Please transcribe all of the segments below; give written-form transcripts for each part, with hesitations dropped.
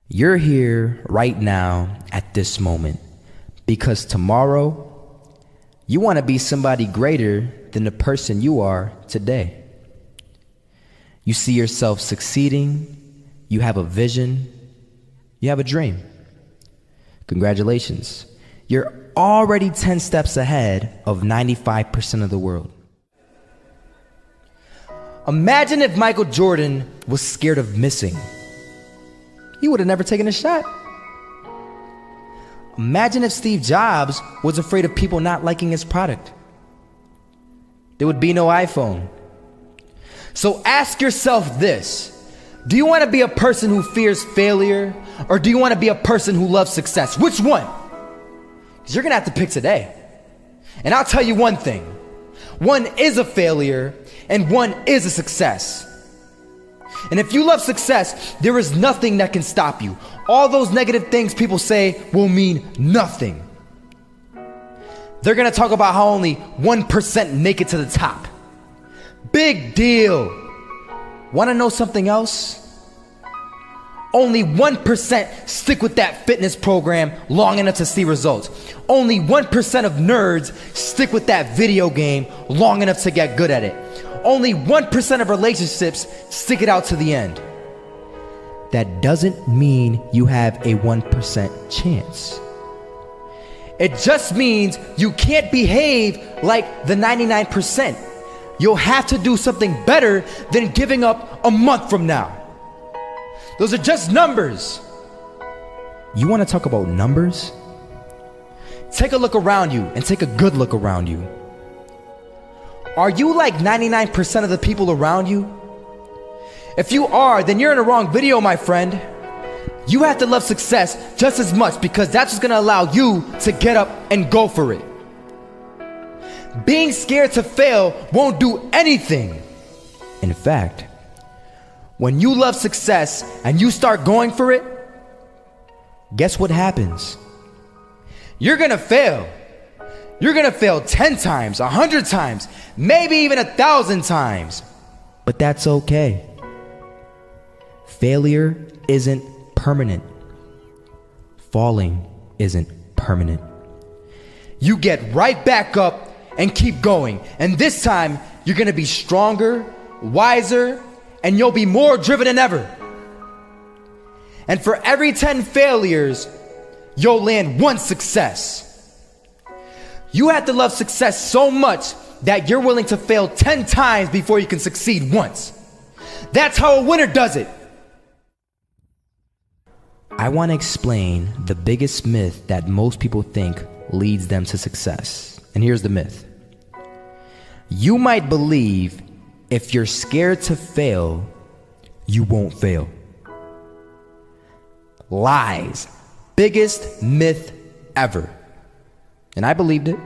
You're here right now at this moment because tomorrow you want to be somebody greater than the person you are today. You see yourself succeeding, you have a vision, you have a dream. Congratulations. You're already 10 steps ahead of 95% of the world. Imagine if Michael Jordan was scared of missing. He would have never taken a shot. Imagine if Steve Jobs was afraid of people not liking his product. There would be no iPhone. So ask yourself this: do you want to be a person who fears failure, or do you want to be a person who loves success? Which one? Because you're going to have to pick today. And I'll tell you one thing: one is a failure and one is a success. And if you love success, there is nothing that can stop you. All those negative things people say will mean nothing. They're gonna talk about how only 1% make it to the top. Big deal. Wanna know something else? Only 1% stick with that fitness program long enough to see results. Only 1% of nerds stick with that video game long enough to get good at it. Only 1% of relationships stick it out to the end. That doesn't mean you have a 1% chance. It just means you can't behave like the 99%. You'll have to do something better than giving up a month from now. Those are just numbers. You want to talk about numbers? Take a look around you and take a good look around you. Are you like 99% of the people around you? If you are, then you're in the wrong video, my friend. You have to love success just as much, because that's what's gonna allow you to get up and go for it. Being scared to fail won't do anything. In fact, when you love success and you start going for it, guess what happens? You're gonna fail. You're gonna fail 10 times, 100 times, maybe even 1,000 times. But that's okay. Failure isn't permanent. Falling isn't permanent. You get right back up and keep going. And this time, you're gonna be stronger, wiser, and you'll be more driven than ever. And for every 10 failures, you'll land one success. You have to love success so much that you're willing to fail 10 times before you can succeed once. That's how a winner does it. I want to explain the biggest myth that most people think leads them to success. And here's the myth. You might believe if you're scared to fail, you won't fail. Lies. Biggest myth ever. And I believed it.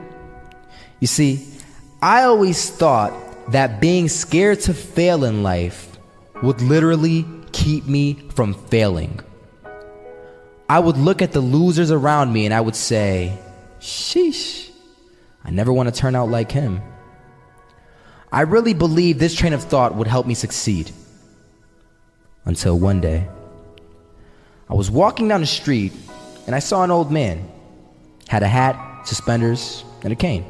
You see, I always thought that being scared to fail in life would literally keep me from failing. I would look at the losers around me and I would say, sheesh, I never want to turn out like him. I really believed this train of thought would help me succeed. Until one day, I was walking down the street and I saw an old man. Had a hat, suspenders, and a cane.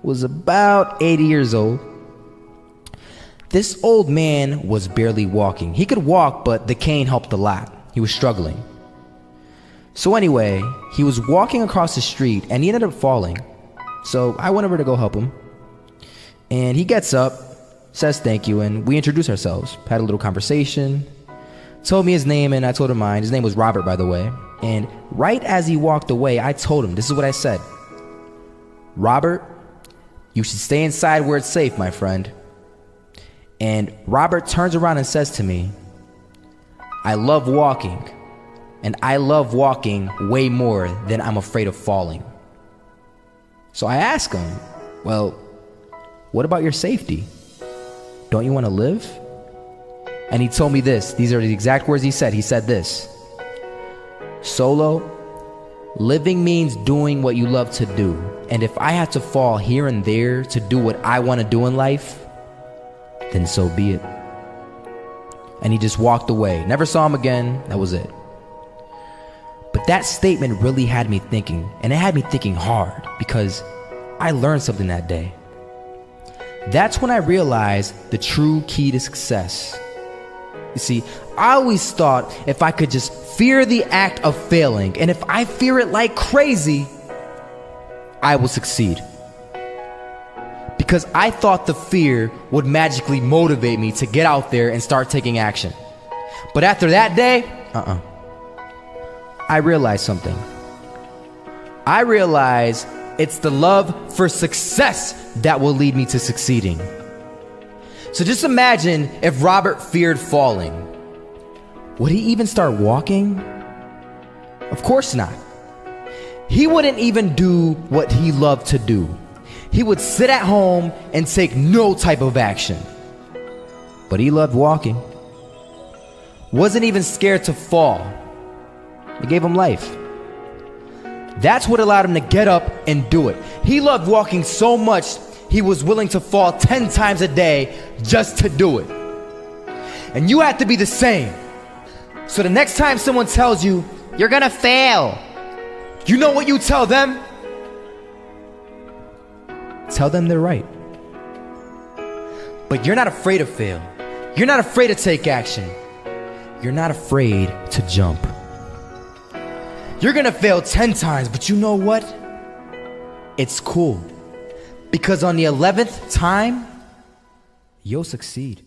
Was about 80 years old. This old man was barely walking. He could walk, but the cane helped a lot. He was struggling. So anyway, he was walking across the street and he ended up falling. So I went over to go help him. And he gets up, says thank you, and we introduced ourselves. Had a little conversation. Told me his name and I told him mine. His name was Robert, by the way. And right as he walked away, I told him, this is what I said. Robert, you should stay inside where it's safe, my friend. And Robert turns around and says to me, I love walking, and I love walking way more than I'm afraid of falling. So I asked him, well, what about your safety? Don't you want to live? And he told me this. These are the exact words he said. He said this: Solo, living means doing what you love to do. And if I had to fall here and there to do what I want to do in life, then so be it. And he just walked away. Never saw him again. That was it. But that statement really had me thinking, and it had me thinking hard because I learned something that day. That's when I realized the true key to success. You see, I always thought if I could just fear the act of failing, and if I fear it like crazy, I will succeed. Because I thought the fear would magically motivate me to get out there and start taking action. But after that day, I realized something. I realized it's the love for success that will lead me to succeeding. So just imagine if Robert feared falling. Would he even start walking? Of course not. He wouldn't even do what he loved to do. He would sit at home and take no type of action. But he loved walking. Wasn't even scared to fall. It gave him life. That's what allowed him to get up and do it. He loved walking so much, he was willing to fall 10 times a day just to do it. And you have to be the same. So the next time someone tells you, you're gonna fail, you know what you tell them? Tell them they're right. But you're not afraid to fail. You're not afraid to take action. You're not afraid to jump. You're gonna fail 10 times, but you know what? It's cool. Because on the 11th time, you'll succeed.